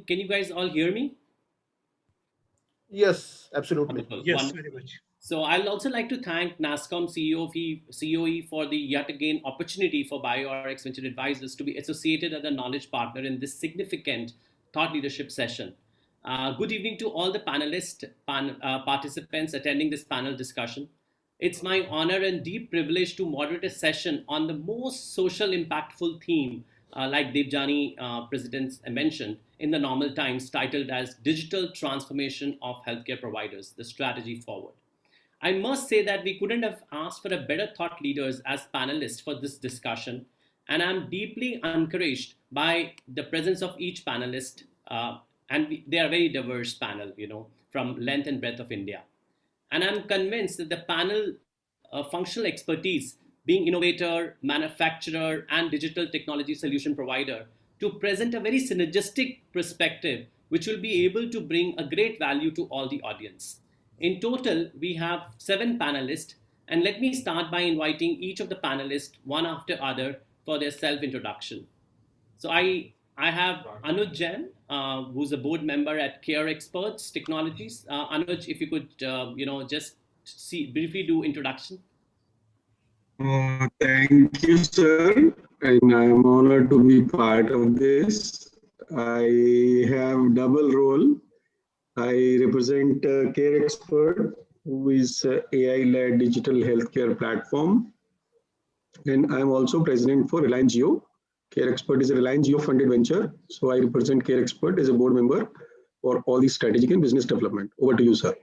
can you guys all hear me? Yes, absolutely. Wonderful. Yes, Wonderful. very much. So I'll also like to thank NASSCOM COE for the yet again opportunity for BioRx Venture Advisors to be associated as a knowledge partner in this significant thought leadership session. Good evening to all the participants attending this panel discussion. It's my honor and deep privilege to moderate a session on the most social impactful theme, like Devjani President mentioned, in the normal times, titled as Digital Transformation of Healthcare Providers, the Strategy Forward. I must say that we couldn't have asked for a better thought leaders as panelists for this discussion, and I'm deeply encouraged by the presence of each panelist, they are a very diverse panel, from length and breadth of India. And I'm convinced that the panel functional expertise, being innovator, manufacturer, and digital technology solution provider, to present a very synergistic perspective, which will be able to bring a great value to all the audience. In total, we have 7 panelists, and let me start by inviting each of the panelists one after other for their self-introduction. So I have Anuj Jain, who's a board member at Care Experts Technologies. Anuj, if you could, just briefly do introduction. Thank you, sir. And I'm honored to be part of this. I have double role. I represent Care Expert, who is AI-led digital healthcare platform. And I'm also president for Reliance Jio. Care Expert is a Reliance Jio funded venture. So I represent Care Expert as a board member for all the strategic and business development. Over to you, sir.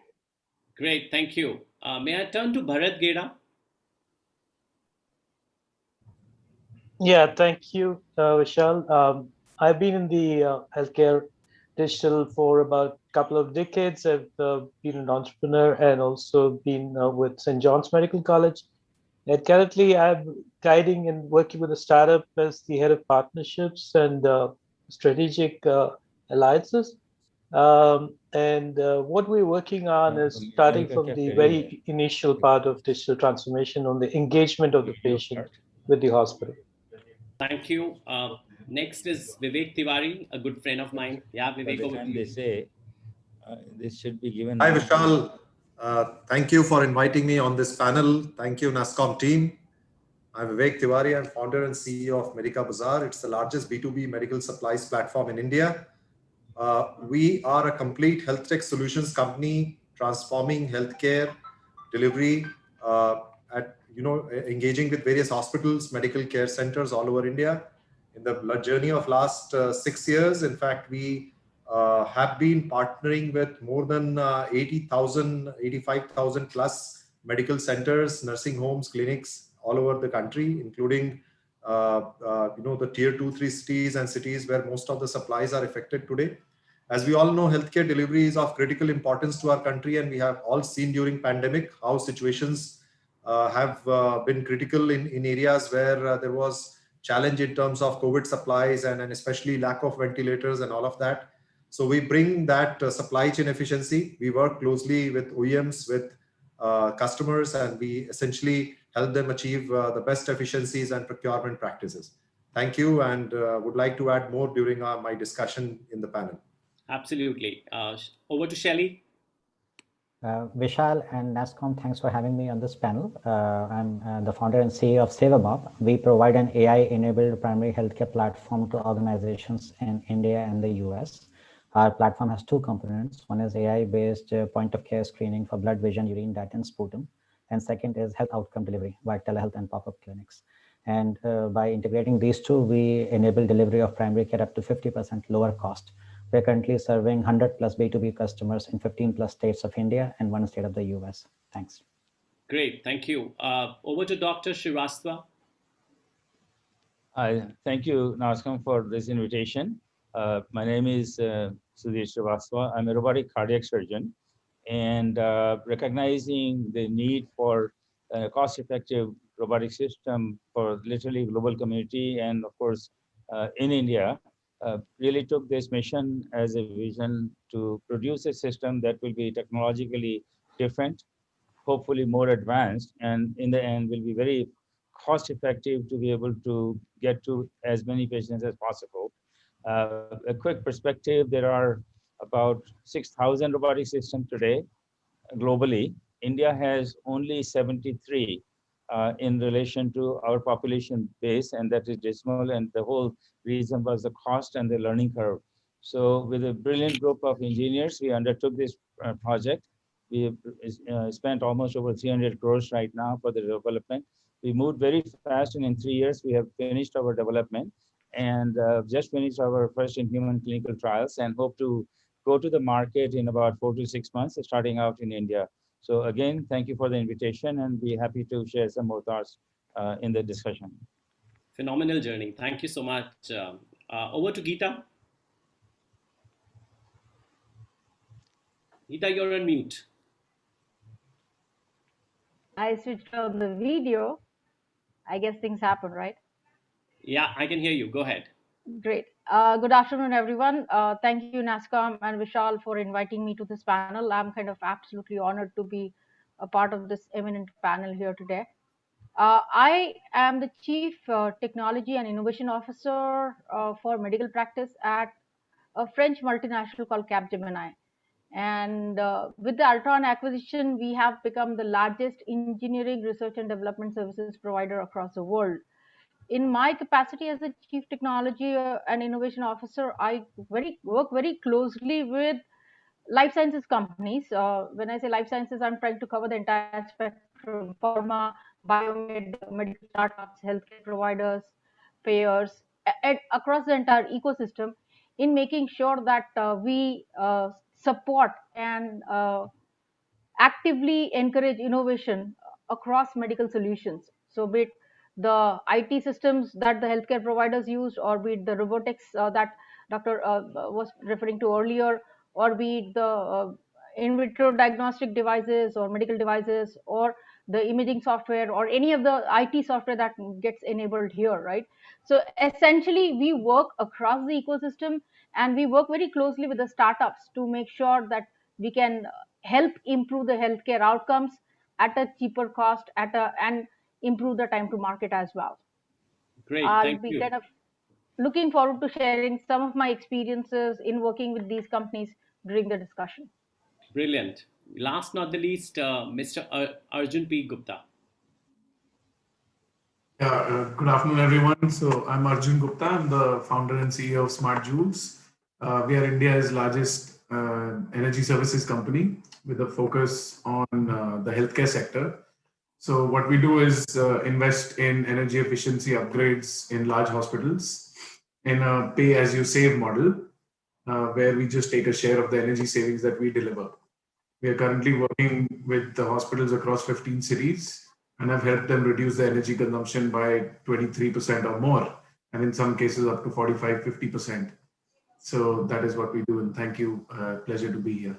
Great, thank you. May I turn to Bharat Gera? Yeah, thank you, Vishal. I've been in the healthcare digital for about a couple of decades. I've been an entrepreneur and also been with St. John's Medical College. And currently, I'm guiding and working with a startup as the head of partnerships and strategic alliances. What we're working on is starting from the very initial part of digital transformation on the engagement of the patient with the hospital. Thank you. Next is Vivek Tiwari, a good friend of mine. Yeah, Vivek, over to you. They say this should be given. Hi, Vishal. Thank you for inviting me on this panel. Thank you, NASSCOM team. I'm Vivek Tiwari. I'm founder and CEO of Medikabazaar. It's the largest B2B medical supplies platform in India. We are a complete health tech solutions company transforming healthcare delivery engaging with various hospitals, medical care centers all over India. In the journey of last 6 years, in fact, we have been partnering with more than 80,000, 85,000 plus medical centers, nursing homes, clinics all over the country, including the tier 2, 3 cities and cities where most of the supplies are affected today. As we all know, healthcare delivery is of critical importance to our country, and we have all seen during pandemic how situations have been critical in areas where there was challenge in terms of COVID supplies and especially lack of ventilators and all of that. So we bring that supply chain efficiency. We work closely with OEMs, with customers, and we essentially help them achieve the best efficiencies and procurement practices. Thank you, and would like to add more during my discussion in the panel. Absolutely. Over to Shelley. Vishal and NASSCOM, thanks for having me on this panel. I'm the founder and CEO of Sevamab. We provide an AI-enabled primary healthcare platform to organizations in India and the US. Our platform has 2 components. One is AI-based point-of-care screening for blood, vision, urine, data, and sputum. And second is health outcome delivery via telehealth and pop-up clinics. And by integrating these 2, we enable delivery of primary care up to 50% lower cost. We're currently serving 100 plus B2B customers in 15 plus states of India and 1 state of the US. Thanks. Great, thank you. Over to Dr. Srivastava. Thank you, NASSCOM, for this invitation. My name is Sudhir Srivastava. I'm a robotic cardiac surgeon, and recognizing the need for a cost-effective robotic system for literally global community and, of course, in India, really took this mission as a vision to produce a system that will be technologically different, hopefully more advanced, and in the end will be very cost effective to be able to get to as many patients as possible. A quick perspective, there are about 6,000 robotic systems today globally. India has only 73 in relation to our population base, and that is dismal. And the whole reason was the cost and the learning curve. So with a brilliant group of engineers, we undertook this project. We have spent almost over 300 crores right now for the development. We moved very fast, and in 3 years, we have finished our development and just finished our first in human clinical trials and hope to go to the market in about 4 to 6 months, starting out in India. So again, thank you for the invitation, and be happy to share some more thoughts in the discussion. Phenomenal journey. Thank you so much. Over to Gita. Gita, you're on mute. I switched on the video. I guess things happen, right? Yeah, I can hear you. Go ahead. Great. Good afternoon, everyone. Thank you, NASCOM and Vishal, for inviting me to this panel. I'm kind of absolutely honored to be a part of this eminent panel here today. I am the Chief Technology and Innovation Officer for medical practice at a French multinational called Capgemini. And with the Altron acquisition, we have become the largest engineering, research, and development services provider across the world. In my capacity as a Chief Technology and Innovation Officer, I work very closely with life sciences companies. When I say life sciences, I'm trying to cover the entire spectrum: pharma, biomed, medical startups, healthcare providers, payers, across the entire ecosystem, in making sure that we support and actively encourage innovation across medical solutions. So be it the IT systems that the healthcare providers use, or be it the robotics that Dr. Was referring to earlier, or be it the in vitro diagnostic devices or medical devices, or the imaging software, or any of the IT software that gets enabled here, right? So essentially, we work across the ecosystem, and we work very closely with the startups to make sure that we can help improve the healthcare outcomes at a cheaper cost, and improve the time to market as well. Great. I'll Thank be you. kind of looking forward to sharing some of my experiences in working with these companies during the discussion. Brilliant. Last not the least, Mr. Arjun P. Gupta. Yeah, good afternoon, everyone. So I'm Arjun Gupta. I'm the founder and CEO of Smart Joules. We are India's largest energy services company with a focus on the healthcare sector. So what we do is invest in energy efficiency upgrades in large hospitals in a pay-as-you-save model, where we just take a share of the energy savings that we deliver. We are currently working with the hospitals across 15 cities, and have helped them reduce their energy consumption by 23% or more, and in some cases up to 45-50%. So that is what we do, and thank you. Pleasure to be here.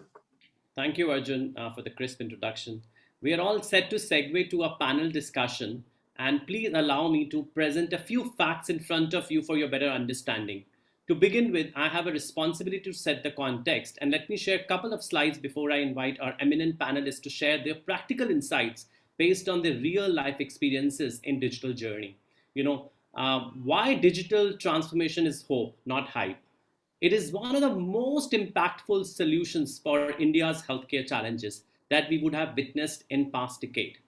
Thank you, Arjun, for the crisp introduction. We are all set to segue to a panel discussion, and please allow me to present a few facts in front of you for your better understanding. To begin with, I have a responsibility to set the context, and let me share a couple of slides before I invite our eminent panelists to share their practical insights based on their real life experiences in digital journey. Why digital transformation is hope, not hype. It is one of the most impactful solutions for India's healthcare challenges that we would have witnessed in past decade.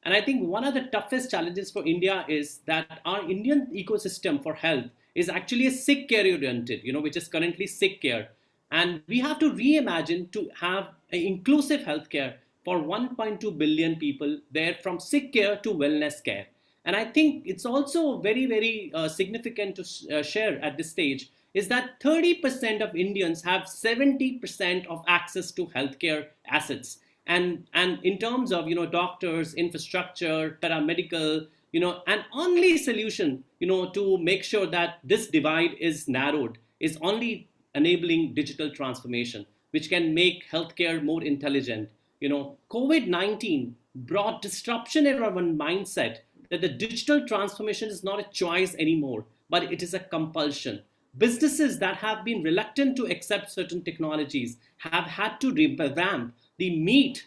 And I think one of the toughest challenges for India is that our Indian ecosystem for health is actually a sick care oriented, which is currently sick care. And we have to reimagine to have an inclusive healthcare for 1.2 billion people there, from sick care to wellness care. And I think it's also very, very significant to share at this stage is that 30% of Indians have 70% of access to healthcare assets. And in terms of, doctors, infrastructure, paramedical, an only solution, to make sure that this divide is narrowed is only enabling digital transformation, which can make healthcare more intelligent. COVID-19 brought disruption in our mindset that the digital transformation is not a choice anymore, but it is a compulsion. Businesses that have been reluctant to accept certain technologies have had to revamp the need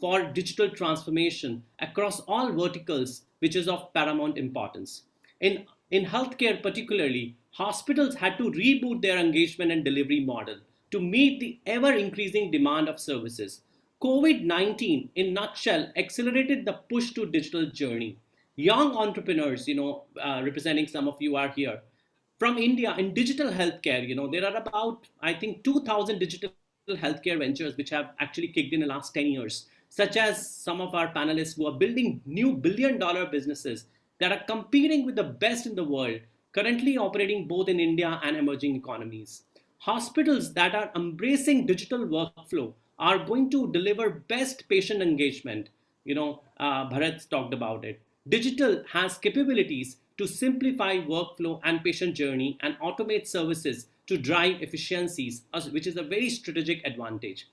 for digital transformation across all verticals, which is of paramount importance. In healthcare particularly, hospitals had to reboot their engagement and delivery model to meet the ever increasing demand of services. COVID-19, in nutshell, accelerated the push to digital journey. Young entrepreneurs, representing some of you are here, from India in digital healthcare, there are about, I think, 2,000 digital healthcare ventures which have actually kicked in the last 10 years, such as some of our panelists who are building new billion-dollar businesses that are competing with the best in the world, currently operating both in India and emerging economies. Hospitals that are embracing digital workflow are going to deliver best patient engagement. Bharat talked about it. Digital has capabilities to simplify workflow and patient journey and automate services to drive efficiencies, which is a very strategic advantage.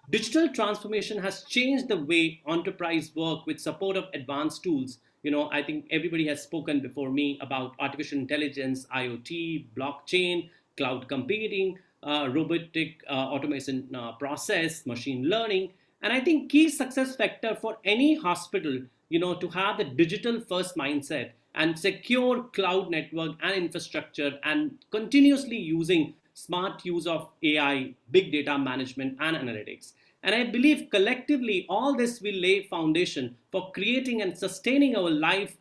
Digital transformation has changed the way enterprise work with support of advanced tools. I think everybody has spoken before me about artificial intelligence, IoT, blockchain, cloud computing, robotic automation process, machine learning. And I think key success factor for any hospital, to have the digital first mindset and secure cloud network and infrastructure and continuously using smart use of AI, big data management and analytics. And I believe collectively all this will lay foundation for creating and sustaining our life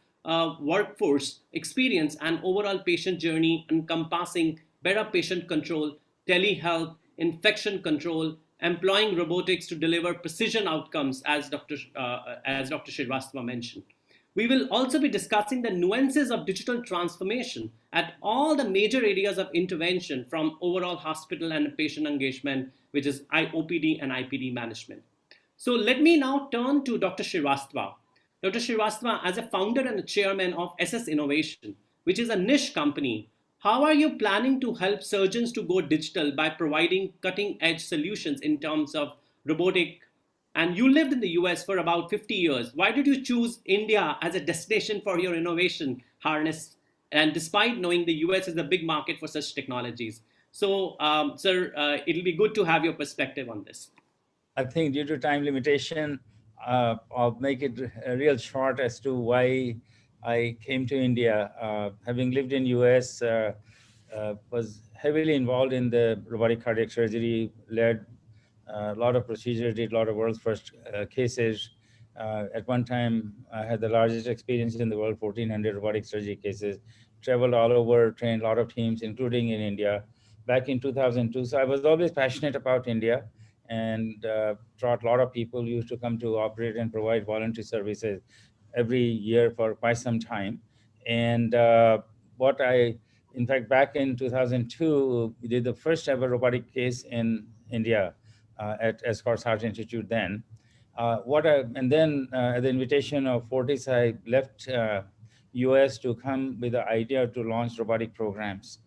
workforce experience and overall patient journey encompassing better patient control, telehealth, infection control, employing robotics to deliver precision outcomes, as Dr. Srivastava mentioned. We will also be discussing the nuances of digital transformation at all the major areas of intervention from overall hospital and patient engagement, which is OPD and IPD management. So let me now turn to Dr. Srivastava. Dr. Srivastava, as a founder and a chairman of SS Innovation, which is a niche company, how are you planning to help surgeons to go digital by providing cutting edge solutions in terms of robotic? And you lived in the US for about 50 years. Why did you choose India as a destination for your innovation harness? And despite knowing the US is a big market for such technologies. So, sir, it'll be good to have your perspective on this. I think due to time limitation, I'll make it real short as to why I came to India. Having lived in US, was heavily involved in the robotic cardiac surgery, led a lot of procedures, did a lot of world's first cases. At one time, I had the largest experience in the world, 1,400 robotic surgery cases, traveled all over, trained a lot of teams, including in India, back in 2002. So I was always passionate about India and taught a lot of people used to come to operate and provide voluntary services every year for quite some time. And in fact, back in 2002, we did the first ever robotic case in India at Escorts Heart Institute then. And then at the invitation of Fortis, I left US to come with the idea to launch robotic programs.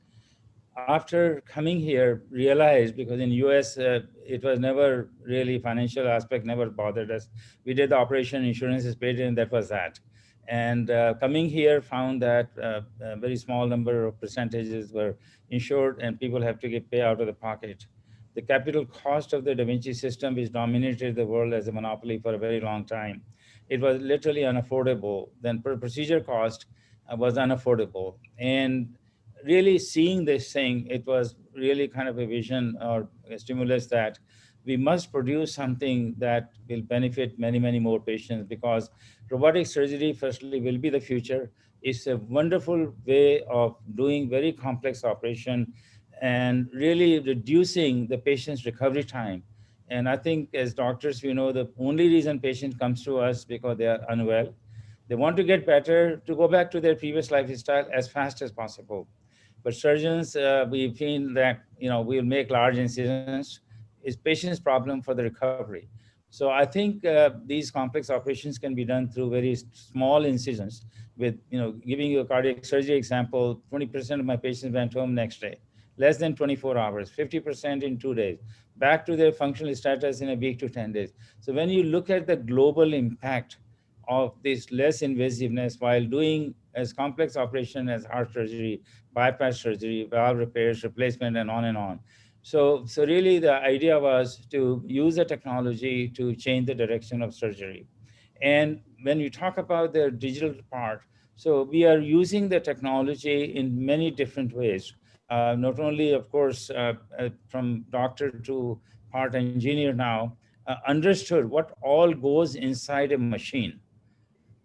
After coming here, realized because in US, it was never really financial aspect, never bothered us. We did the operation, insurance is paid, and that was that. And coming here, found that a very small number of percentages were insured and people have to pay out of the pocket. The capital cost of the Da Vinci system, which dominated the world as a monopoly for a very long time, it was literally unaffordable. Then per procedure cost was unaffordable. And really seeing this thing, it was really kind of a vision or a stimulus that we must produce something that will benefit many, many more patients, because robotic surgery, firstly, will be the future. It's a wonderful way of doing very complex operation and really reducing the patient's recovery time. And I think as doctors, we know the only reason patient comes to us because they are unwell. They want to get better, to go back to their previous lifestyle as fast as possible. But surgeons, we feel that we'll make large incisions. It's patient's problem for the recovery. So I think these complex operations can be done through very small incisions. With giving you a cardiac surgery example, 20% of my patients went home next day, less than 24 hours, 50% in 2 days, back to their functional status in a week to 10 days. So when you look at the global impact of this less invasiveness while doing as complex operation as heart surgery, bypass surgery, valve repairs, replacement, and on and on. So really the idea was to use the technology to change the direction of surgery. And when you talk about the digital part, So we are using the technology in many different ways. Not only, of course, from doctor to part engineer now, understood what all goes inside a machine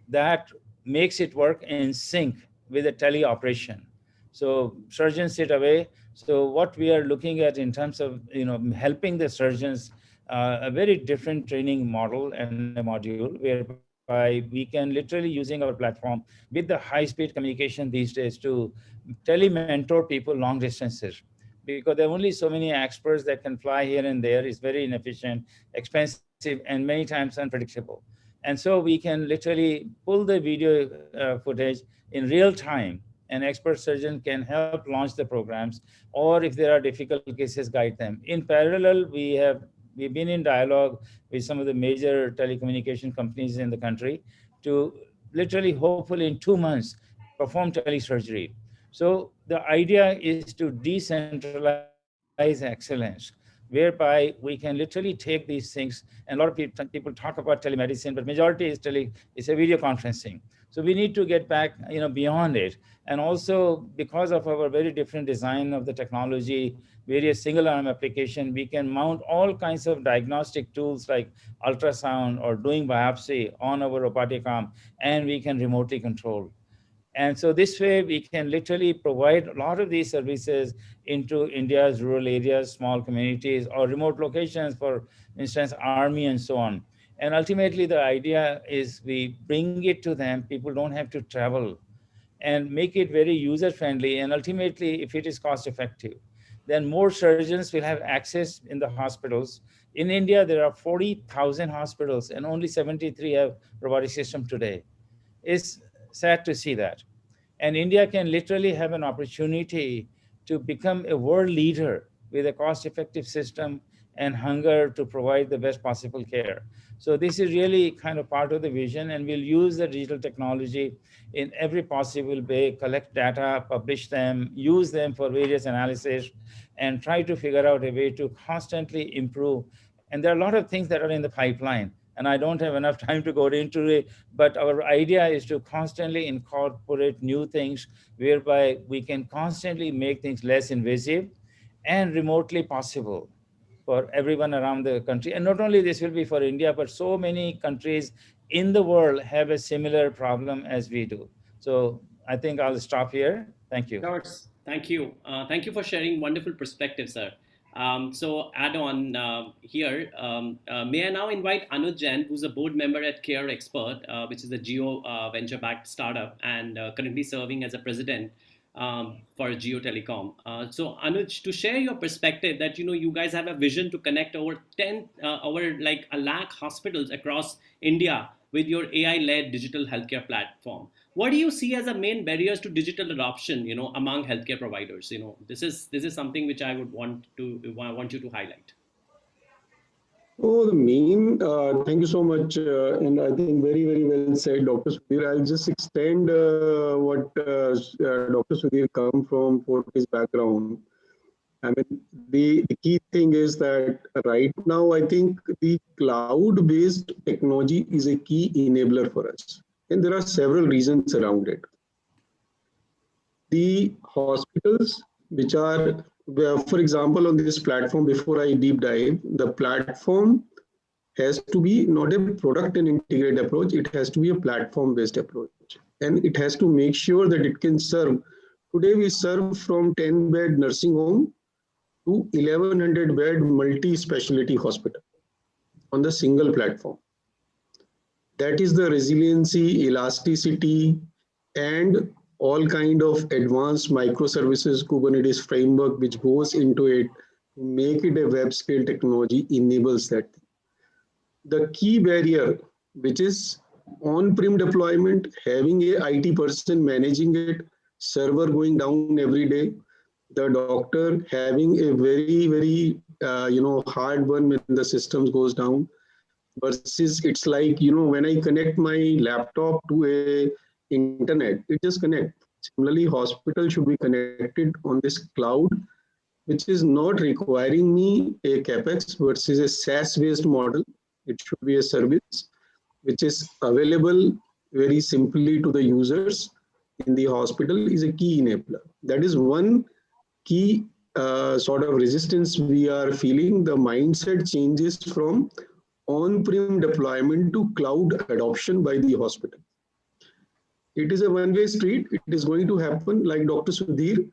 that makes it work in sync with a teleoperation. So surgeons sit away. So what we are looking at in terms of helping the surgeons, a very different training model and a module whereby we can literally using our platform with the high-speed communication these days to tele-mentor people long distances, because there are only so many experts that can fly here and there. It's very inefficient, expensive, and many times unpredictable. And so we can literally pull the video footage in real time. An expert surgeon can help launch the programs, or if there are difficult cases, guide them. In parallel, we've been in dialogue with some of the major telecommunication companies in the country to literally, hopefully in 2 months, perform telesurgery. So the idea is to decentralize excellence, whereby we can literally take these things. And a lot of people talk about telemedicine, but majority is it's a video conferencing. So we need to get back, beyond it. And also, because of our very different design of the technology, various single arm application, we can mount all kinds of diagnostic tools like ultrasound or doing biopsy on our robotic arm, and we can remotely control. And so this way we can literally provide a lot of these services into India's rural areas, small communities, or remote locations, for instance, army and so on. And ultimately the idea is we bring it to them. People don't have to travel, and make it very user friendly. And ultimately, if it is cost effective, then more surgeons will have access in the hospitals. In India, there are 40,000 hospitals and only 73 have robotic system today. It's sad to see that. And India can literally have an opportunity to become a world leader with a cost-effective system and hunger to provide the best possible care. So this is really kind of part of the vision, and we'll use the digital technology in every possible way, collect data, publish them, use them for various analysis, and try to figure out a way to constantly improve. And there are a lot of things that are in the pipeline, and I don't have enough time to go into it, but our idea is to constantly incorporate new things whereby we can constantly make things less invasive and remotely possible for everyone around the country. And not only this will be for India, but so many countries in the world have a similar problem as we do. So I think I'll stop here. Thank you. Thank you. Thank you for sharing wonderful perspective, sir. So add on here, may I now invite Anuj Jain, who's a board member at Care Expert, which is a Geo venture-backed startup, and currently serving as a president for Geo Telecom. So Anuj, to share your perspective that, you guys have a vision to connect over 1 lakh hospitals across India with your AI-led digital healthcare platform. What do you see as the main barriers to digital adoption, among healthcare providers? This is something which I would want you to highlight. Oh, the main, thank you so much. And I think very, very well said, Dr. Sudhir. I'll just extend what Dr. Sudhir come from for his background. I mean, the key thing is that right now, I think the cloud-based technology is a key enabler for us. And there are several reasons around it. The hospitals, which are, for example, on this platform, before I deep dive, the platform has to be not a product and integrated approach, it has to be a platform-based approach. And it has to make sure that it can serve. Today, we serve from 10-bed nursing home to 1,100-bed multi-specialty hospital on the single platform. That is the resiliency, elasticity, and all kind of advanced microservices, Kubernetes framework, which goes into it to make it a web scale technology, enables that. The key barrier, which is on-prem deployment, having a IT person managing it, server going down every day, the doctor having a very, very, hard one when the systems goes down, versus it's like, when I connect my laptop to a internet, it just connects. Similarly, hospital should be connected on this cloud, which is not requiring me a CapEx versus a SaaS-based model. It should be a service which is available very simply to the users in the hospital is a key enabler. That is one key sort of resistance we are feeling. The mindset changes from on-prem deployment to cloud adoption by the hospital. It is a one-way street. It is going to happen, like Dr. Sudhir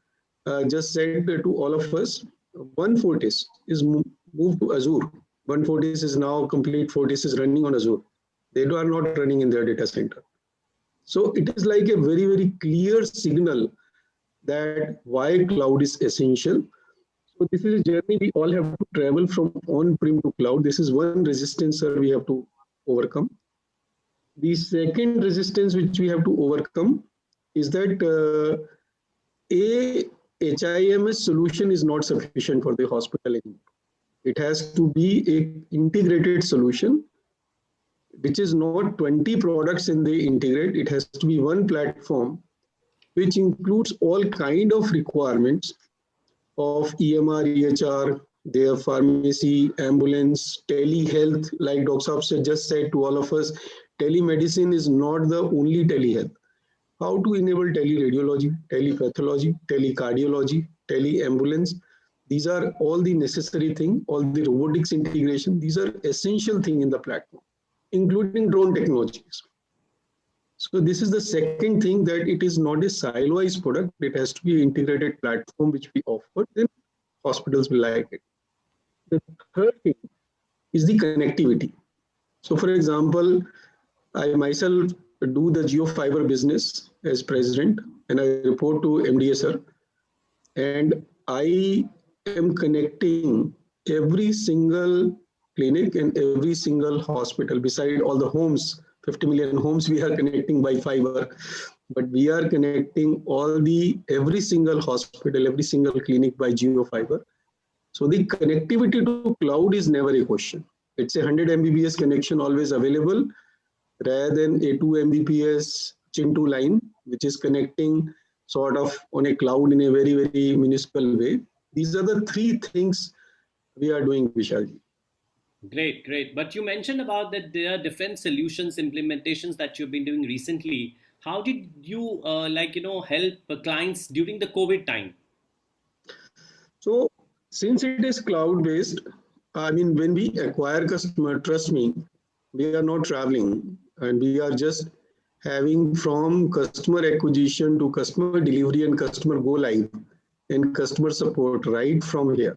just said to all of us. One Fortis is moved to Azure. One Fortis is now complete. Fortis is running on Azure. They are not running in their data center. So it is like a very, very clear signal that why cloud is essential. So this is a journey we all have to travel from on-prem to cloud. This is one resistance we have to overcome. The second resistance which we have to overcome is that a HIMS solution is not sufficient for the hospital anymore. It has to be an integrated solution, which is not 20 products in the integrate. It has to be one platform, which includes all kind of requirements of EMR, EHR, their pharmacy, ambulance, telehealth, like Dr. Saab just said to all of us, telemedicine is not the only telehealth. How to enable teleradiology, telepathology, telecardiology, teleambulance. These are all the necessary things, all the robotics integration. These are essential things in the platform, including drone technologies. So this is the second thing, that it is not a siloized product. It has to be an integrated platform which we offer, then hospitals will like it. The third thing is the connectivity. So for example, I myself do the GeoFiber business as president, and I report to MDA sir. And I am connecting every single clinic and every single hospital, beside all the homes. 50 million homes we are connecting by fiber, but we are connecting every single hospital, every single clinic by GeoFiber. So the connectivity to cloud is never a question. It's a 100 Mbps connection always available, rather than a 2 Mbps Chintu line, which is connecting sort of on a cloud in a very, very municipal way. These are the three things we are doing, Vishalji. Great, great. But you mentioned about that there are different solutions, implementations that you've been doing recently. How did you, help clients during the COVID time? So since it is cloud-based, I mean, when we acquire customer, trust me, we are not traveling, and we are just having from customer acquisition to customer delivery and customer go live and customer support right from here.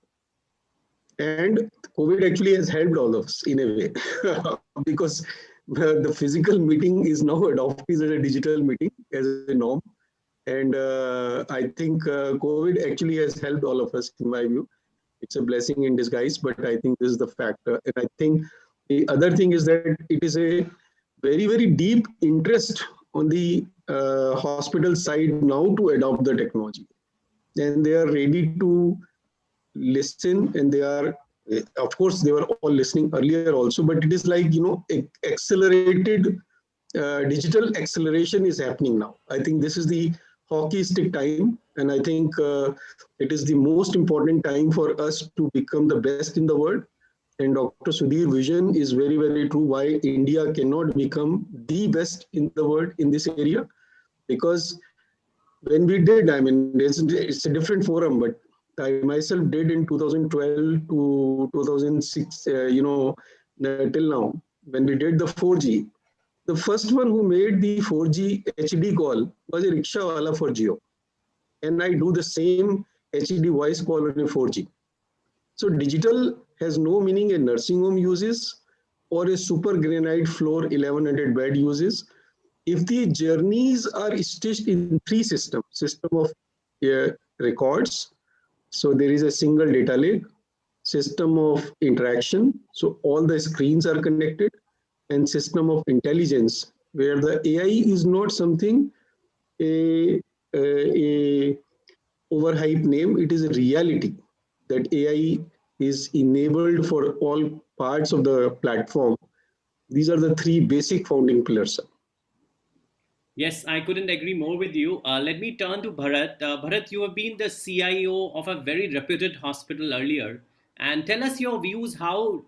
And COVID actually has helped all of us in a way because the physical meeting is now adopted as a digital meeting as a norm. And I think COVID actually has helped all of us, in my view. It's a blessing in disguise, but I think this is the factor. And I think the other thing is that it is a very, very deep interest on the hospital side now to adopt the technology. And they are ready to listen, and they are, of course, they were all listening earlier also, but it is like, accelerated digital acceleration is happening now. I think this is the hockey stick time, and I think it is the most important time for us to become the best in the world. And Dr. Sudhir's vision is very, very true why India cannot become the best in the world in this area. Because when we did, I mean, it's a different forum, but I myself did in 2012 to 2006, till now, when we did the 4G, the first one who made the 4G HD call was a rickshawala for Jio. And I do the same HD voice call on a 4G. So digital has no meaning a nursing home uses or a super granite floor 1100 bed uses. If the journeys are stitched in three systems, system of records, so there is a single data lake, system of interaction, so all the screens are connected, and system of intelligence, where the AI is not something a overhyped name, it is a reality that AI is enabled for all parts of the platform. These are the three basic founding pillars. Yes, I couldn't agree more with you. Let me turn to Bharat. Bharat, you have been the CIO of a very reputed hospital earlier. And tell us your views. How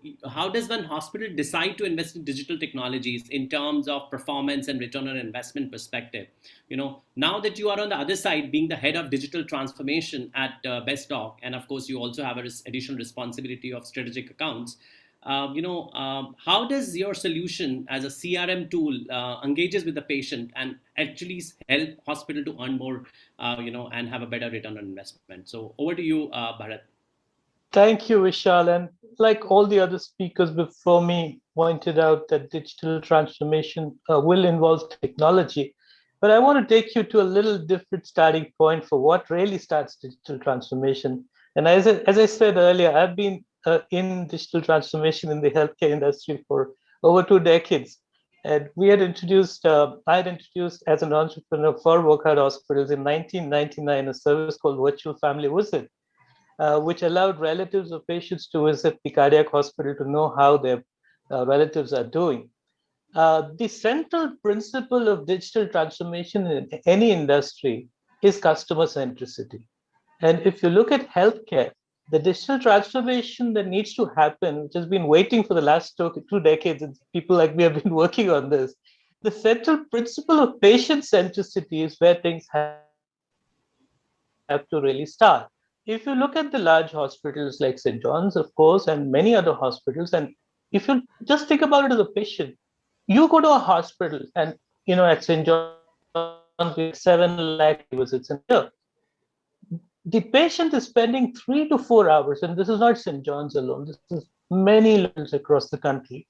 does one hospital decide to invest in digital technologies in terms of performance and return on investment perspective? Now that you are on the other side, being the head of digital transformation at BestDoc, and of course you also have an additional responsibility of strategic accounts. How does your solution as a CRM tool engages with the patient and actually help hospital to earn more, and have a better return on investment? So over to you, Bharat. Thank you, Vishal. And like all the other speakers before me pointed out that digital transformation will involve technology. But I want to take you to a little different starting point for what really starts digital transformation. And as I said earlier, I've been in digital transformation in the healthcare industry for over 2 decades. And I had introduced as an entrepreneur for Wockhardt Hospitals in 1999 a service called Virtual Family Visit, which allowed relatives of patients to visit the cardiac hospital to know how their relatives are doing. The central principle of digital transformation in any industry is customer centricity. And if you look at healthcare, the digital transformation that needs to happen, which has been waiting for the last 2 decades, and people like me have been working on this, the central principle of patient centricity is where things have to really start. If you look at the large hospitals like St. John's, of course, and many other hospitals, and if you just think about it as a patient, you go to a hospital and, at St. John's, we have 7 lakh visits a year. The patient is spending 3 to 4 hours, and this is not St. John's alone, this is many levels across the country.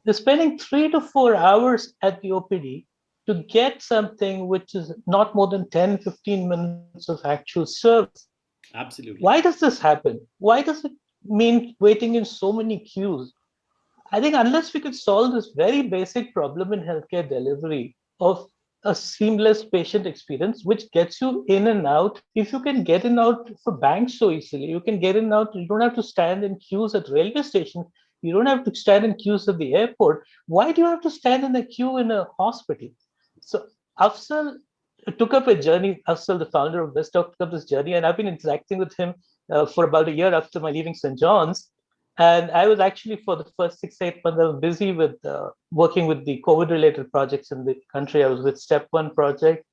They're spending 3 to 4 hours at the OPD to get something which is not more than 10, 15 minutes of actual service. Absolutely. Why does this happen? Why does it mean waiting in so many queues? I think unless we could solve this very basic problem in healthcare delivery of a seamless patient experience, which gets you in and out. If you can get in and out for banks so easily, you can get in and out. You don't have to stand in queues at railway stations. You don't have to stand in queues at the airport. Why do you have to stand in a queue in a hospital? So Afzal took up a journey. Afzal, the founder of BestDoc, took up this journey, and I've been interacting with him for about a year after my leaving St. John's. And I was actually, for the first 6-8 months, I was busy with working with the COVID-related projects in the country. I was with Step One project.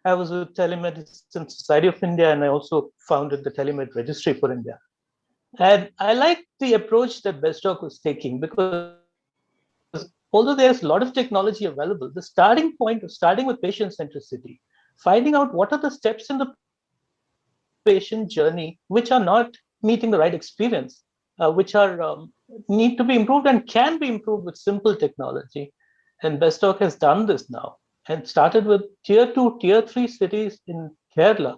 I was with Telemedicine Society of India, and I also founded the Telemed Registry for India. And I liked the approach that BestDoc was taking, because although there's a lot of technology available, the starting point of starting with patient centricity, finding out what are the steps in the patient journey which are not meeting the right experience, which are need to be improved and can be improved with simple technology. And BestDoc has done this now and started with tier 2, tier 3 cities in Kerala,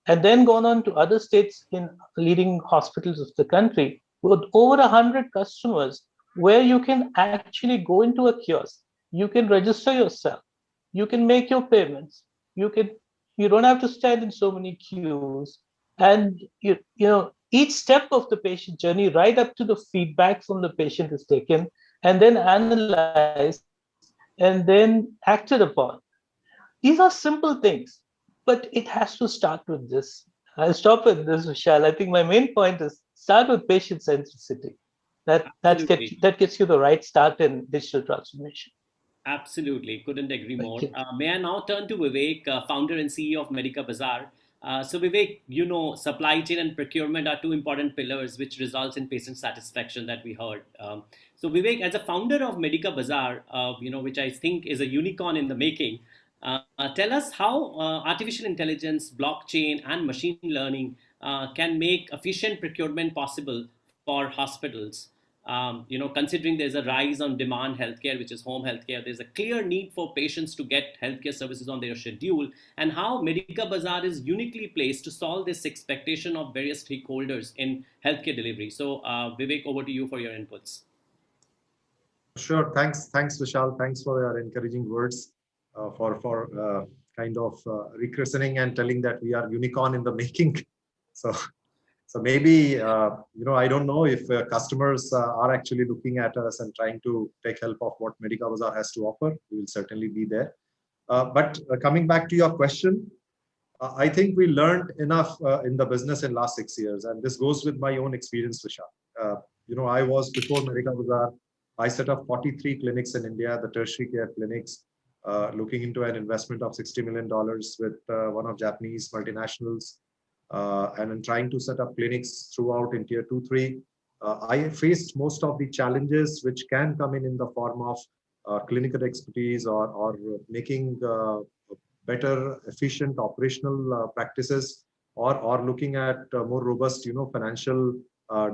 and then gone on to other states in leading hospitals of the country with over 100 customers, where you can actually go into a kiosk, you can register yourself, you can make your payments, you don't have to stand in so many queues, and each step of the patient journey, right up to the feedback from the patient, is taken and then analyzed and then acted upon. These are simple things, but it has to start with this. I'll stop with this, Vishal. I think my main point is start with patient centricity. That gets you the right start in digital transformation. Absolutely, couldn't agree more. May I now turn to Vivek, founder and CEO of Medikabazaar. So Vivek, supply chain and procurement are two important pillars which results in patient satisfaction that we heard. So Vivek, as a founder of Medikabazaar, which I think is a unicorn in the making, tell us how artificial intelligence, blockchain, and machine learning can make efficient procurement possible for hospitals. Considering there's a rise on demand healthcare, which is home healthcare, there's a clear need for patients to get healthcare services on their schedule, and how Medikabazaar is uniquely placed to solve this expectation of various stakeholders in healthcare delivery. So, Vivek, over to you for your inputs. Sure. Thanks, Vishal. Thanks for your encouraging words, for kind of rechristening and telling that we are unicorn in the making. So maybe, I don't know if customers are actually looking at us and trying to take help of what Medikabazaar has to offer. We will certainly be there. But coming back to your question, I think we learned enough in the business in last 6 years. And this goes with my own experience, Vishal. I was before Medikabazaar. I set up 43 clinics in India, the tertiary care clinics, looking into an investment of $60 million with one of Japanese multinationals, and in trying to set up clinics throughout in tier 2, 3. I faced most of the challenges which can come in the form of clinical expertise or making better, efficient operational practices, or looking at more robust, financial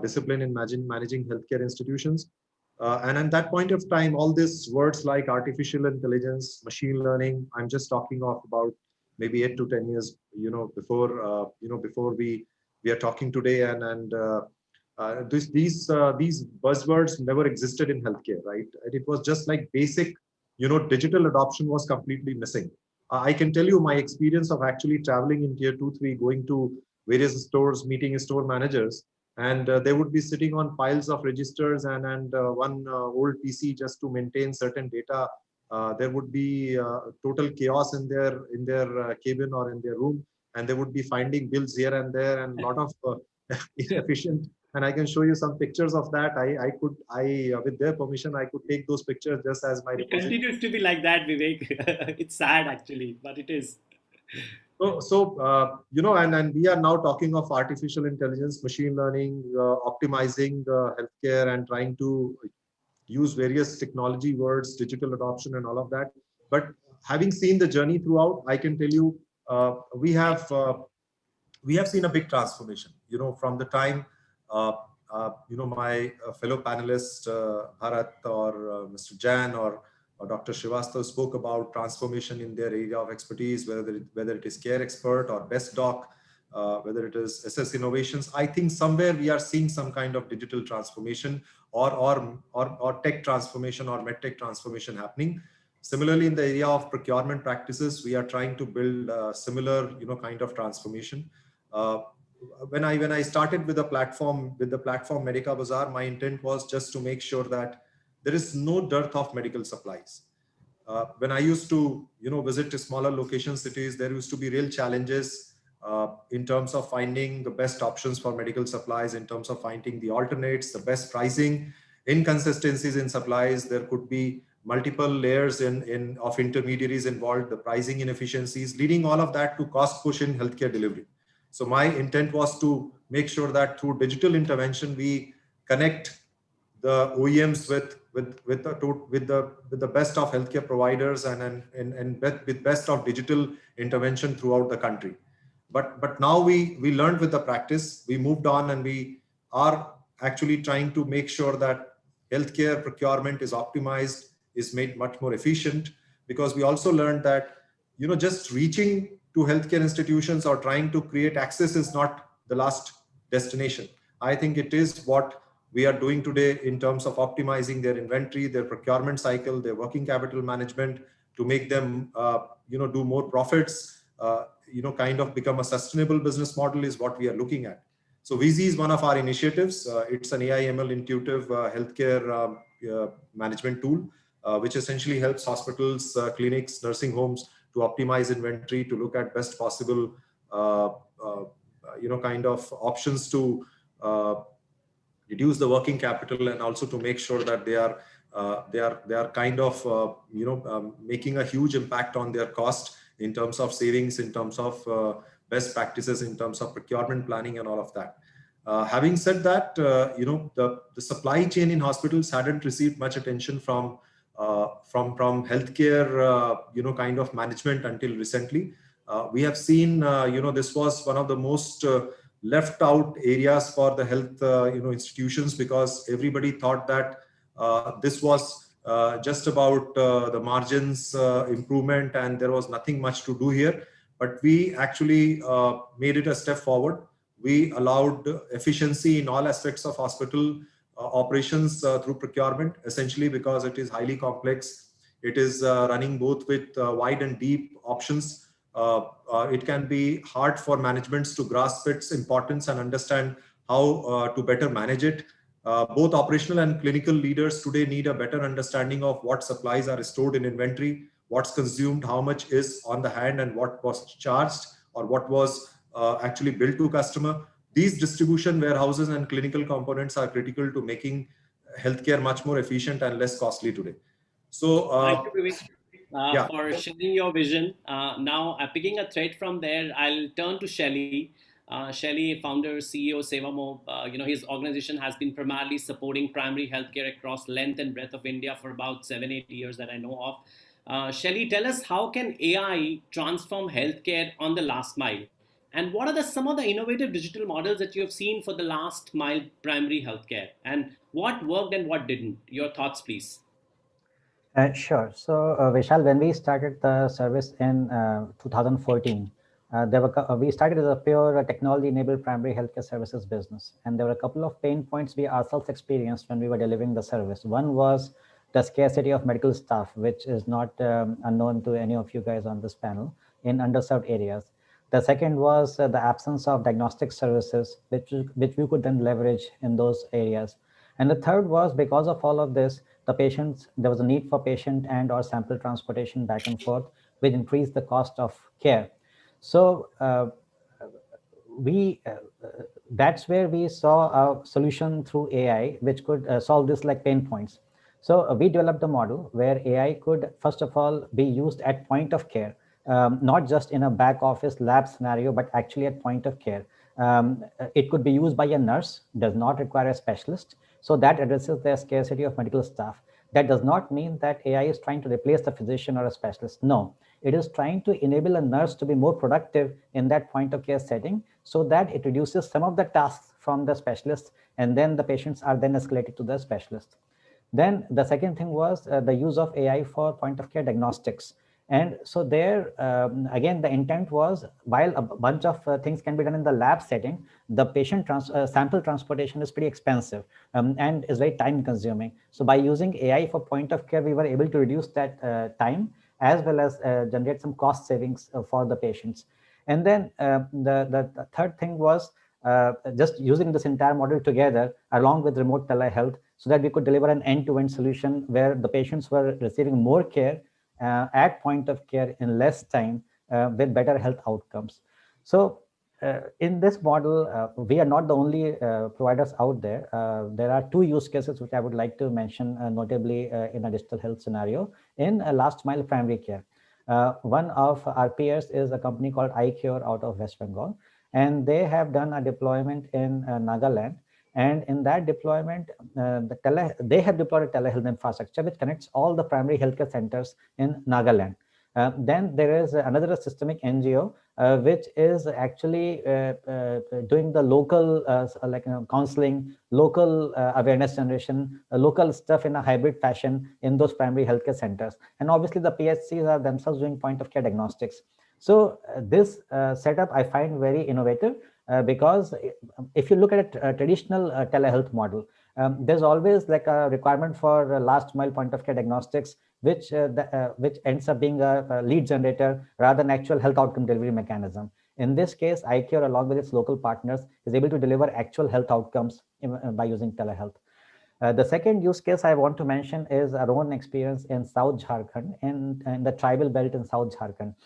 discipline in managing healthcare institutions. And at that point of time, all these words like artificial intelligence, machine learning, I'm just talking of about maybe 8 to 10 years, before we are talking today, these buzzwords never existed in healthcare, right? And it was just like basic, digital adoption was completely missing. I can tell you my experience of actually traveling in tier 2, 3, going to various stores, meeting store managers, and they would be sitting on piles of registers and one old PC just to maintain certain data. There would be total chaos in their cabin or in their room, and they would be finding bills here and there and a lot of inefficient. And I can show you some pictures of that. With their permission, I could take those pictures just as my It continues to be like that, Vivek. It's sad actually, but it is. And we are now talking of artificial intelligence, machine learning, optimizing healthcare, and trying to use various technology words, digital adoption, and all of that. But having seen the journey throughout, I can tell you we have seen a big transformation. From the time my fellow panelist Bharat or Mr. Jan or Dr. Srivastava spoke about transformation in their area of expertise, whether it is care expert or BestDoc, whether it is SS innovations. I think somewhere we are seeing some kind of digital transformation or tech transformation or medtech transformation happening. Similarly, in the area of procurement practices, we are trying to build similar, kind of transformation. When I started with the platform Medikabazaar, my intent was just to make sure that there is no dearth of medical supplies. When I used to, visit smaller location cities, there used to be real challenges in terms of finding the best options for medical supplies, in terms of finding the alternates, the best pricing, inconsistencies in supplies. There could be multiple layers of intermediaries involved, the pricing inefficiencies, leading all of that to cost push in healthcare delivery. So my intent was to make sure that through digital intervention, we connect the OEMs with the best of healthcare providers and with best of digital intervention throughout the country. But now we learned with the practice, we moved on, and we are actually trying to make sure that healthcare procurement is optimized, is made much more efficient, because we also learned that, just reaching to healthcare institutions or trying to create access is not the last destination. I think it is what we are doing today in terms of optimizing their inventory, their procurement cycle, their working capital management, to make them, do more profits, kind of become a sustainable business model is what we are looking at. So VZ is one of our initiatives. It's an AI ML intuitive healthcare management tool, which essentially helps hospitals, clinics, nursing homes to optimize inventory, to look at best possible, kind of options to reduce the working capital, and also to make sure that they are kind of making a huge impact on their cost in terms of savings, in terms of best practices, in terms of procurement planning and all of that. Having said that, the supply chain in hospitals hadn't received much attention from healthcare, kind of management until recently. We have seen, this was one of the most left out areas for the health, institutions, because everybody thought that this was just about the margins improvement, and there was nothing much to do here. But we actually made it a step forward. We allowed efficiency in all aspects of hospital operations through procurement, essentially because it is highly complex. It is running both with wide and deep options. It can be hard for managements to grasp its importance and understand how to better manage it. Both operational and clinical leaders today need a better understanding of what supplies are stored in inventory, what's consumed, how much is on the hand, and what was charged or what was actually billed to customer. these distribution warehouses and clinical components are critical to making healthcare much more efficient and less costly today. So, Thank you, Vivek, yeah. for sharing your vision. Now, picking a thread from there, I'll turn to Shelley. Shelley, founder, CEO, Sevamob. His organization has been primarily supporting primary healthcare across length and breadth of India for about 7-8 years that I know of. Shelley, tell us, how can AI transform healthcare on the last mile? And what are some of the innovative digital models that you have seen for the last mile primary healthcare? And what worked and what didn't? Your thoughts, please. Sure. So, Vishal, when we started the service in 2014, we started as a pure technology-enabled primary healthcare services business, and there were a couple of pain points we ourselves experienced when we were delivering the service. One was the scarcity of medical staff, which is not unknown to any of you guys on this panel, in underserved areas. The second was the absence of diagnostic services, which we could then leverage in those areas. And the third was, because of all of this, there was a need for patient and or sample transportation back and forth, which increased the cost of care. So that's where we saw a solution through AI, which could solve this like pain points. So we developed a model where AI could, first of all, be used at point of care, not just in a back office lab scenario, but actually at point of care. It could be used by a nurse, does not require a specialist. So that addresses the scarcity of medical staff. That does not mean that AI is trying to replace the physician or a specialist. No, it is trying to enable a nurse to be more productive in that point of care setting, so that it reduces some of the tasks from the specialist, and then the patients are then escalated to the specialist. Then the second thing was the use of AI for point of care diagnostics. And so there, again, the intent was, while a bunch of things can be done in the lab setting, the patient sample transportation is pretty expensive and is very time consuming. So by using AI for point of care, we were able to reduce that time, as well as generate some cost savings for the patients. And then the third thing was just using this entire model together along with remote telehealth, so that we could deliver an end-to-end solution where the patients were receiving more care at point of care in less time with better health outcomes. So in this model, we are not the only providers out there. There are two use cases which I would like to mention, notably in a digital health scenario in a last mile primary care. One of our peers is a company called HIC out of West Bengal, and they have done a deployment in Nagaland. And in that deployment, they have deployed a telehealth infrastructure which connects all the primary healthcare centers in Nagaland. Then there is another systemic NGO which is actually doing the local counseling, local awareness generation, local stuff in a hybrid fashion in those primary healthcare centers. And obviously the PHCs are themselves doing point of care diagnostics. So this setup I find very innovative. Because if you look at a traditional telehealth model, there's always like a requirement for last mile point of care diagnostics, which ends up being a lead generator rather than actual health outcome delivery mechanism. In this case, iCure, along with its local partners, is able to deliver actual health outcomes by using telehealth. The second use case I want to mention is our own experience in South Jharkhand, in the tribal belt in South Jharkhand.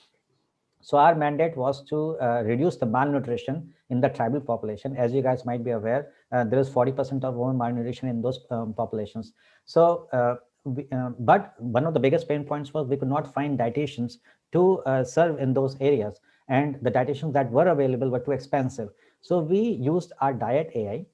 So our mandate was to reduce the malnutrition in the tribal population. As you guys might be aware, there is 40% of women malnutrition in those populations. So, but one of the biggest pain points was we could not find dietitians to serve in those areas. And the dietitians that were available were too expensive. So we used our diet AI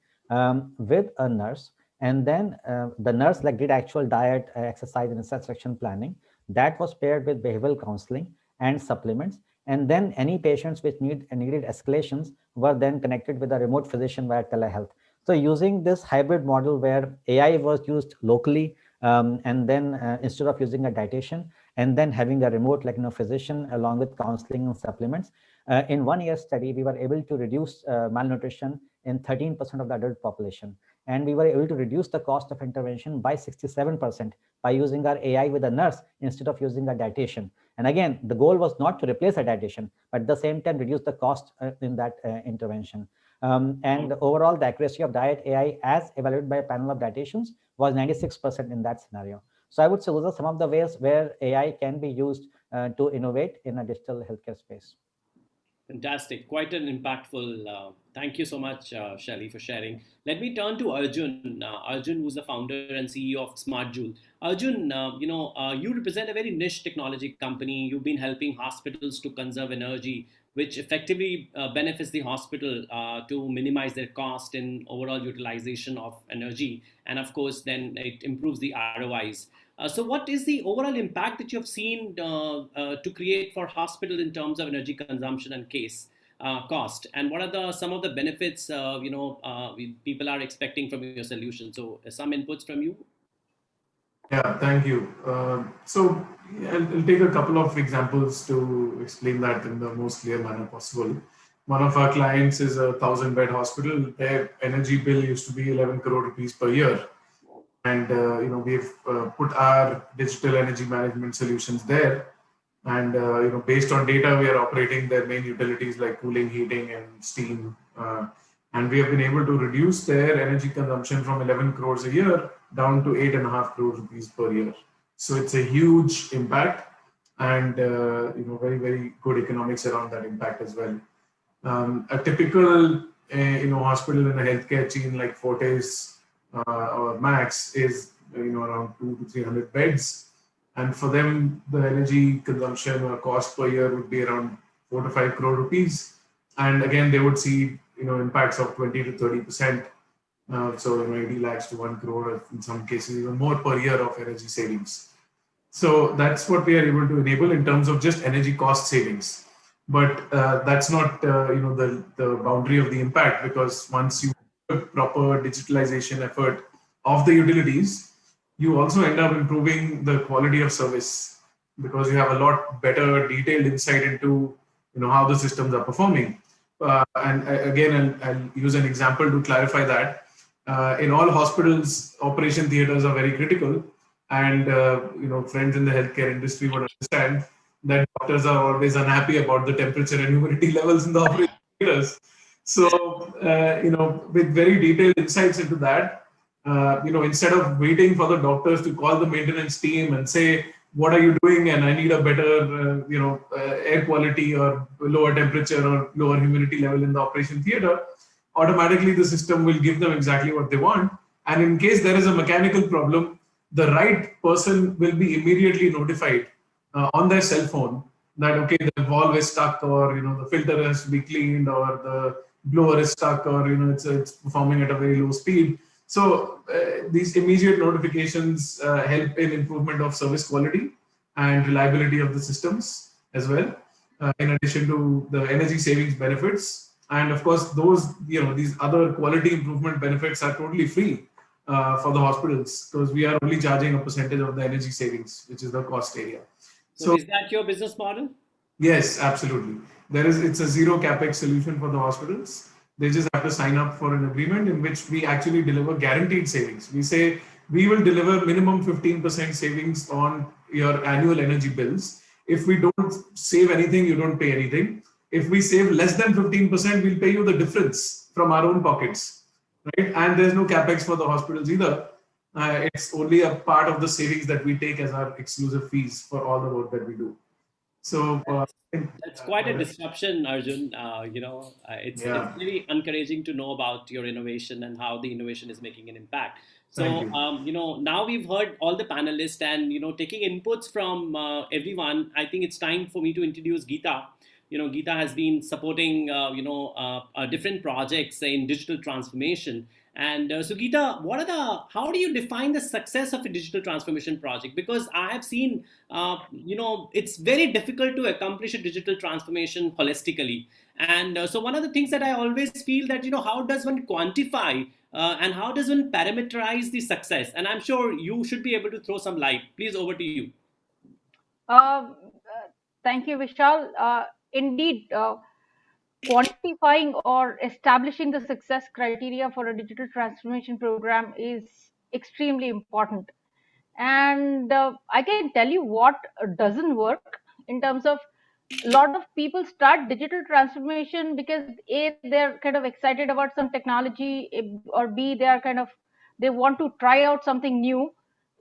with a nurse. And then the nurse did actual diet, exercise, and instruction planning. That was paired with behavioral counseling and supplements. And then any patients which needed escalations were then connected with a remote physician via telehealth. So using this hybrid model where AI was used locally, and then instead of using a dietitian, and then having a remote physician along with counseling and supplements, in 1 year study, we were able to reduce malnutrition in 13% of the adult population. And we were able to reduce the cost of intervention by 67% by using our AI with a nurse instead of using a dietitian. And again, the goal was not to replace a dietitian, but at the same time, reduce the cost in that intervention. And overall, the accuracy of diet AI as evaluated by a panel of dietitians was 96% in that scenario. So I would say those are some of the ways where AI can be used to innovate in a digital healthcare space. Fantastic. Quite an impactful. Thank you so much, Shelley, for sharing. Let me turn to Arjun. Arjun, who's the founder and CEO of Smart Joule. Arjun, you represent a very niche technology company. You've been helping hospitals to conserve energy, which effectively benefits the hospital to minimize their cost in overall utilization of energy. And of course, then it improves the ROIs. So, what is the overall impact that you have seen to create for hospital in terms of energy consumption and case cost? And what are some of the benefits people are expecting from your solution? So, some inputs from you. Yeah, thank you. So I'll take a couple of examples to explain that in the most clear manner possible. One of our clients is a 1,000-bed hospital. Their energy bill used to be 11 crore rupees per year. And we've put our digital energy management solutions there. And based on data, we are operating their main utilities like cooling, heating, and steam. And we have been able to reduce their energy consumption from 11 crores a year down to 8.5 crores rupees per year. So it's a huge impact, and very, very good economics around that impact as well. A typical hospital in a healthcare chain like Fortis or Max is around 200 to 300 beds. And for them, the energy consumption or cost per year would be around 4 to 5 crore rupees. And again, they would see impacts of 20 to 30%. So 80 lakhs to 1 crore, in some cases even more per year of energy savings. So that's what we are able to enable in terms of just energy cost savings. But that's not the boundary of the impact, because once you have a proper digitalization effort of the utilities, you also end up improving the quality of service, because you have a lot better detailed insight into how the systems are performing. And again, I'll use an example to clarify that. In all hospitals, operation theaters are very critical, and friends in the healthcare industry would understand that doctors are always unhappy about the temperature and humidity levels in the operation theaters. So with very detailed insights into that, instead of waiting for the doctors to call the maintenance team and say, what are you doing? And I need a better, air quality or lower temperature or lower humidity level in the operation theater, automatically the system will give them exactly what they want. And in case there is a mechanical problem, the right person will be immediately notified on their cell phone that, okay, the valve is stuck, or, the filter has to be cleaned, or the blower is stuck, or, it's performing at a very low speed. So these immediate notifications help in improvement of service quality and reliability of the systems as well, in addition to the energy savings benefits. And of course, these other quality improvement benefits are totally free for the hospitals, because we are only charging a percentage of the energy savings, which is the cost area. So is that your business model? Yes, absolutely. It's a zero capex solution for the hospitals. They just have to sign up for an agreement in which we actually deliver guaranteed savings. We say we will deliver minimum 15% savings on your annual energy bills. If we don't save anything, you don't pay anything. If we save less than 15%, we'll pay you the difference from our own pockets, right? And there's no capex for the hospitals either. It's only a part of the savings that we take as our exclusive fees for all the work that we do. So that's quite a disruption, Arjun. It's really encouraging to know about your innovation and how the innovation is making an impact. So, now we've heard all the panelists and, taking inputs from everyone. I think it's time for me to introduce Gita. Gita has been supporting, different projects in digital transformation. And so, Gita, how do you define the success of a digital transformation project? Because I have seen, it's very difficult to accomplish a digital transformation holistically. And so one of the things that I always feel that, how does one quantify and how does one parameterize the success? And I'm sure you should be able to throw some light. Please, over to you. Thank you, Vishal. Indeed, quantifying or establishing the success criteria for a digital transformation program is extremely important. And I can tell you what doesn't work in terms of a lot of people start digital transformation because A, they're kind of excited about some technology, or B, they want to try out something new.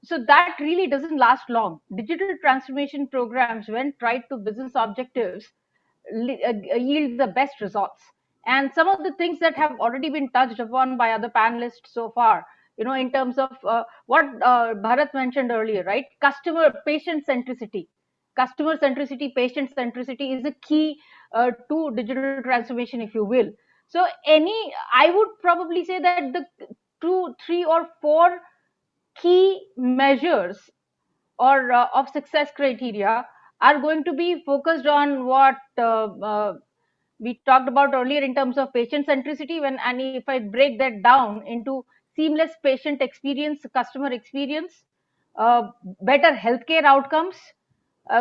So that really doesn't last long. Digital transformation programs, when tied to business objectives, yield the best results. And some of the things that have already been touched upon by other panelists so far, in terms of what Bharat mentioned earlier, right? Patient centricity. Customer centricity, patient centricity is a key to digital transformation, if you will. So I would probably say that the 2, 3, or 4 key measures or of success criteria are going to be focused on what we talked about earlier in terms of patient centricity. And if I break that down into seamless patient experience, customer experience, better healthcare outcomes,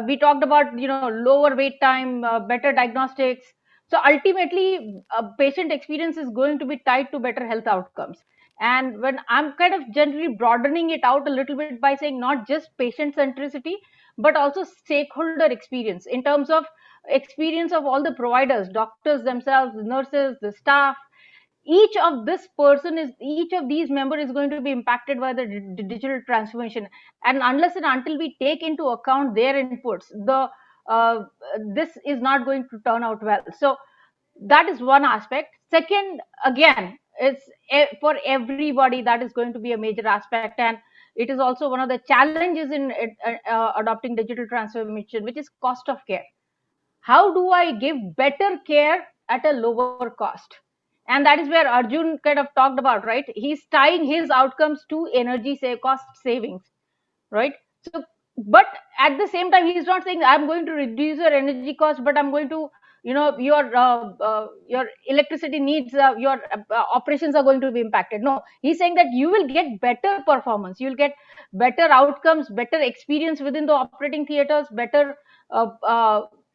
we talked about lower wait time, better diagnostics. So ultimately patient experience is going to be tied to better health outcomes. And when I'm kind of generally broadening it out a little bit by saying not just patient centricity, but also stakeholder experience, in terms of experience of all the providers, doctors themselves, the nurses, the staff. Each of these member is going to be impacted by the digital transformation. And unless and until we take into account their inputs, this is not going to turn out well. So that is one aspect. Second, again, for everybody, that is going to be a major aspect. And it is also one of the challenges in adopting digital transformation, which is cost of care. How do I give better care at a lower cost? And that is where Arjun kind of talked about, right? He's tying his outcomes to cost savings, right? So, but at the same time, he's not saying I'm going to reduce your energy cost, but I'm going to, your electricity needs, your operations are going to be impacted. No, he's saying that you will get better performance, you'll get better outcomes, better experience within the operating theaters, better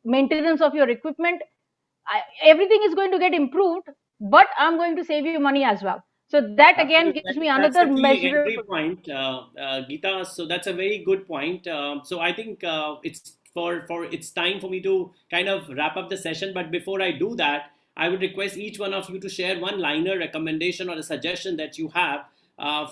maintenance of your equipment. Everything is going to get improved, but I'm going to save you money as well. So that again gives me That's another the key measure. entry point, Gita. So that's a very good point. So I think it's time for me to kind of wrap up the session. But before I do that, I would request each one of you to share one liner recommendation or a suggestion that you have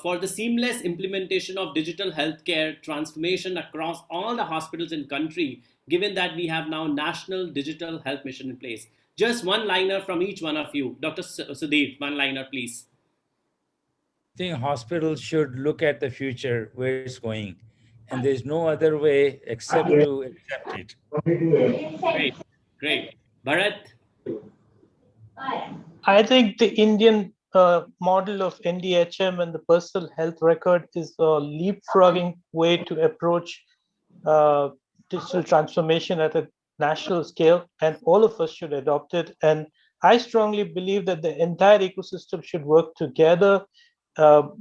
for the seamless implementation of digital healthcare transformation across all the hospitals in country, given that we have now national digital health mission in place. Just one liner from each one of you. Dr. Sudhir, one liner, please. I think hospitals should look at the future, where it's going, and there's no other way except to accept it. Great. Bharat? I think the Indian model of NDHM and the personal health record is a leapfrogging way to approach digital transformation at a national scale, and all of us should adopt it. And I strongly believe that the entire ecosystem should work together.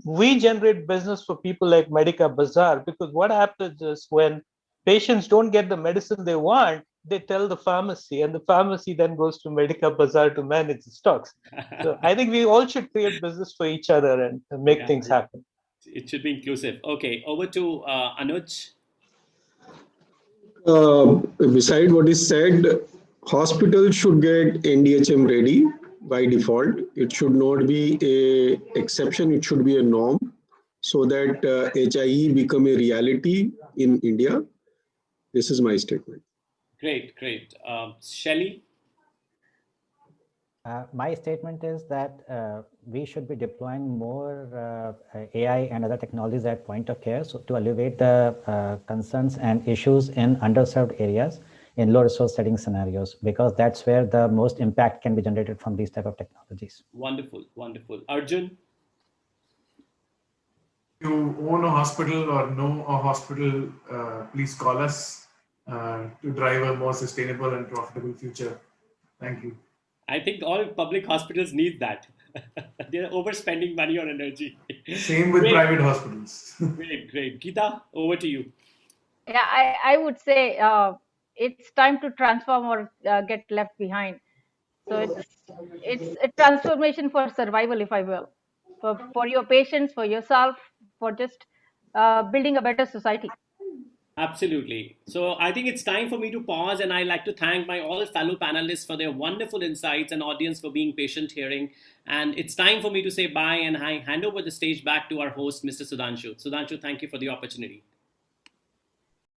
We generate business for people like Medikabazaar, because what happens is when patients don't get the medicine they want, they tell the pharmacy, and the pharmacy then goes to Medikabazaar to manage the stocks. So I think we all should create business for each other and make things happen. It should be inclusive. Okay, over to Anuj. Beside what is said, hospitals should get NDHM ready by default. It should not be a exception, it should be a norm, so that HIE become a reality in India. This is my statement. Great. Shelley? My statement is that we should be deploying more AI and other technologies at point of care, so to alleviate the concerns and issues in underserved areas in low resource setting scenarios, because that's where the most impact can be generated from these type of technologies. Wonderful. Arjun? If you own a hospital or know a hospital, please call us to drive a more sustainable and profitable future. Thank you. I think all public hospitals need that. They're overspending money on energy. Same with private hospitals. Great. Gita, over to you. Yeah, I would say it's time to transform or get left behind. So it's a transformation for survival, if I will, for your patients, for yourself, for just building a better society. Absolutely. So I think it's time for me to pause, and I'd like to thank my all fellow panelists for their wonderful insights and audience for being patient hearing. And it's time for me to say bye, and I hand over the stage back to our host, Mr. Sudhanshu. Sudhanshu, thank you for the opportunity.